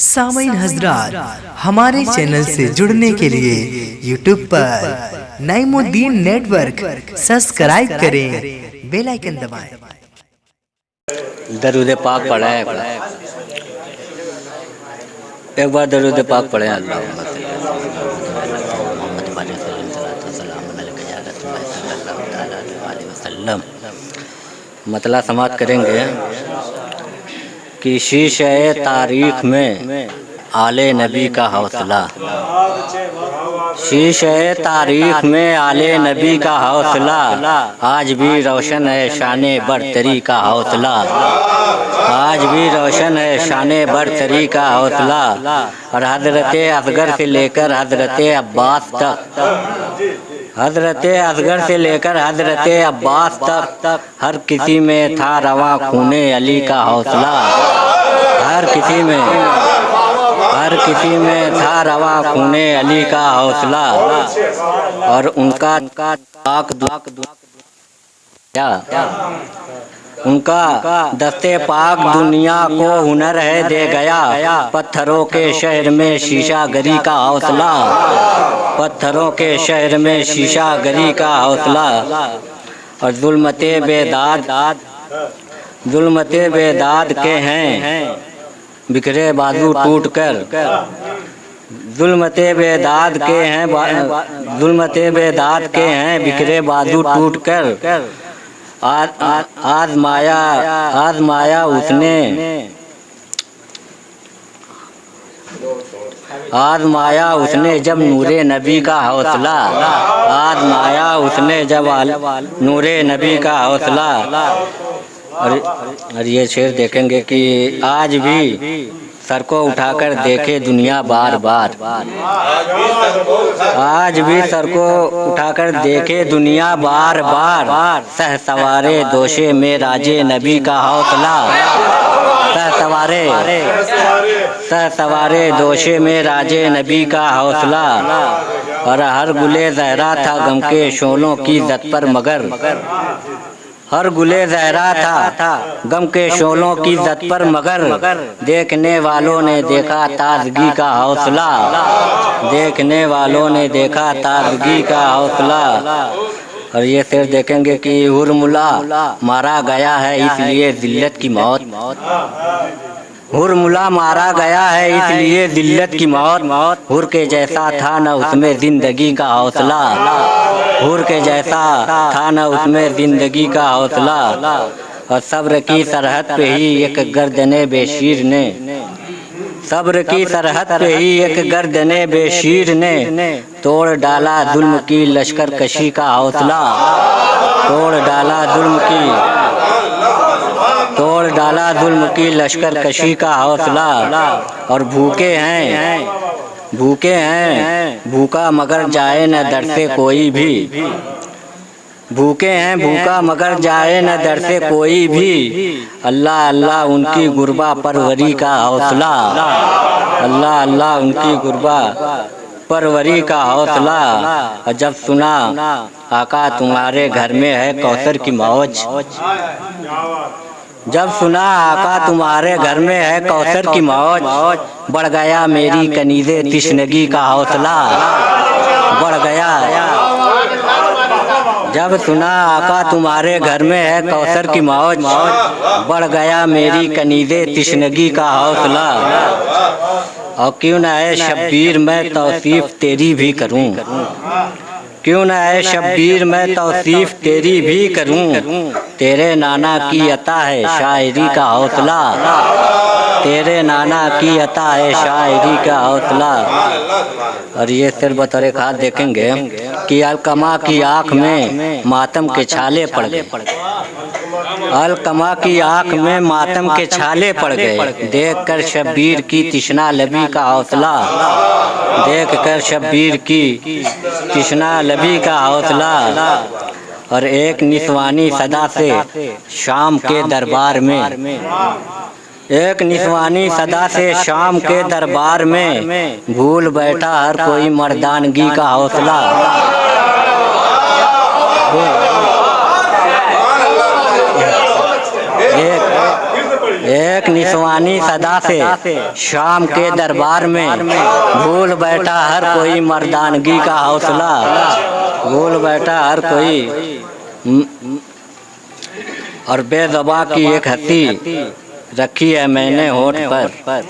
सामीन हजरात, हमारे चैनल से जुड़ने के लिए यूट्यूब पर नईमुद्दीन नेटवर्क सब्सक्राइब करें, बेल आइकन दबाएं। दरूद पाक पढ़ा है। एक बार दरूद पाक पढ़े। मतलब समाप्त करेंगे कि शीशे तारीख में आले नबी का हौसला, शीशे तारीख में आले नबी का हौसला आज भी रोशन है शाने बरतरी का हौसला, आज भी रोशन है शाने बरतरी का हौसला। और हजरत असगर से लेकर हजरत अब्बास तक, हजरत असगर से लेकर हजरत अब्बास तक हर किसी में था रवा खूने अली का हौसला, हर किसी में था रवा खूने अली का हौसला। और उनका उनका दस्ते पाक दुनिया को हुनर है दे गया, पत्थरों के शहर में शीशा गरी का हौसला, पत्थरों के शहर में शीशा गरी का हौसला। और जुल्मते बेदाद के हैं बिखरे बाजू टूट कर, जुल्मते बेदाद के हैं, जुल्मते बेदाद के हैं बिखरे बाजू टूट कर। आजमाया उसने जब नूरे नबी का हौसला, आजमाया उसने जब नूरे नबी का हौसला। और ये शेर देखेंगे कि आज भी सर को उठाकर देखे दुनिया बार बार, आज भी सर को उठाकर देखे दुनिया बार बार। सह सवारे दोषे में राजे नबी का हौसला, सह सवारे दोषे में राजे नबी का हौसला। और हर गुले जहरा था गम के शोलों की जद पर मगर, हर गुले जहरा था गम के शोलों की जद पर मगर। देखने वालों ने देखा ताजगी का हौसला, देखने वालों ने देखा ताजगी का हौसला। और ये शेर देखेंगे कि हुरमुला मारा गया है इसलिए जिल्लत की मौत, हुरमुला मारा गया है इसलिए जिल्लत की मौत। हुर के जैसा था न उसमें जिंदगी का हौसला, हुर के जैसा था न उसमें जिंदगी का हौसला। और सब्र की सरहद पे ही एक गर्दने बेशीर ने, सब्र की सरहद पे ही एक गर्दने बेशीर ने तोड़ डाला जुल्म की लश्कर कशी का हौसला, तोड़ डाला जुल्म की लश्कर कशी का हौसला। और भूखे हैं भूखा मगर जाए न दर से कोई भी, भूखे हैं भूखा मगर जाए न दर से कोई भी। अल्लाह अल्लाह उनकी गुरबा परवरी का हौसला, अल्लाह अल्लाह उनकी गुरबा परवरी का हौसला। और जब सुना आका तुम्हारे घर में है कौसर की मौज, जब सुना आका तुम्हारे घर में है कौसर की मौज। बढ़ गया मेरी कनीज़े तिश्नगी का हौसला, बढ़ गया। जब सुना आका तुम्हारे घर में है कौसर की मौज, बढ़ गया मेरी कनीज़े तिश्नगी का हौसला। और क्यों न है शब्बीर मैं तौसीफ तेरी भी करूं, क्यों न है शब्बीर मैं तौसीफ तेरी भी करूं। तेरे नाना की अता है शायरी का हौसला, तेरे नाना की अता है शायरी का हौसला। और ये सिर बतौर खास देखेंगे कि अलकमा की आँख में मातम के छाले पड़ गए, अलकमा की आँख में मातम के छाले पड़ गए। देखकर शब्बीर की तिश्ना लबी का हौसला, देखकर शब्बीर की तिश्ना लबी का हौसला। और एक निस्वानी सदा से शाम के दरबार में, एक निस्वानी सदा से शाम के दरबार में भूल बैठा हर कोई मर्दानगी का हौसला, एक एक निस्वानी सदा से शाम के दरबार में भूल बैठा हर कोई मर्दानगी का हौसला, भूल बैठा हर कोई। और बेज़ुबां की एक हंसी रखी है मैंने होठ पर,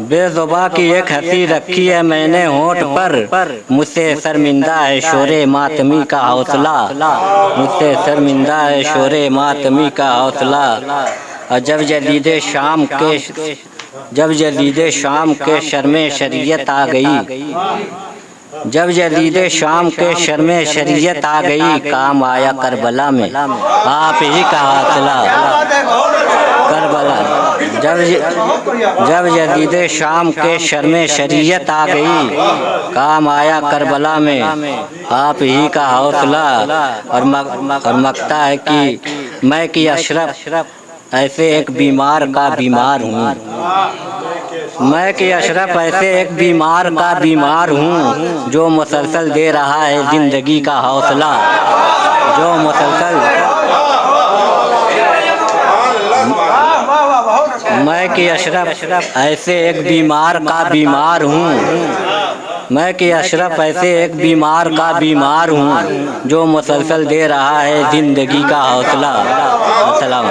बेज़ुबां की एक हंसी रखी है मैंने होठ पर, मुझसे शर्मिंदा है शोरे मातमी का हौसला, मुझसे शर्मिंदा है शोरे मातमी का हौसला। और जब जदीदे शाम के शर्मे शरीयत आ गई, जब जदीदे शाम के शर्मे शरीयत आ गई, काम आया करबला में आप ही का हौसला, करबला। जब जदीदे शाम के शर्मे शरीयत आ गई, काम आया करबला में आप ही का हौसला। और मकता है कि मैं कि अशरफ ऐसे एक बीमार का बीमार हूँ, मैं कि अशरफ ऐसे एक बीमार का बीमार हूँ, जो मुसलसल दे रहा है जिंदगी का हौसला, जो मुसलसल। मैं कि अशरफ ऐसे एक बीमार का बीमार हूँ, मैं कि अशरफ ऐसे एक बीमार का बीमार हूँ, जो मुसलसल दे रहा है जिंदगी का हौसला। अस्सलाम।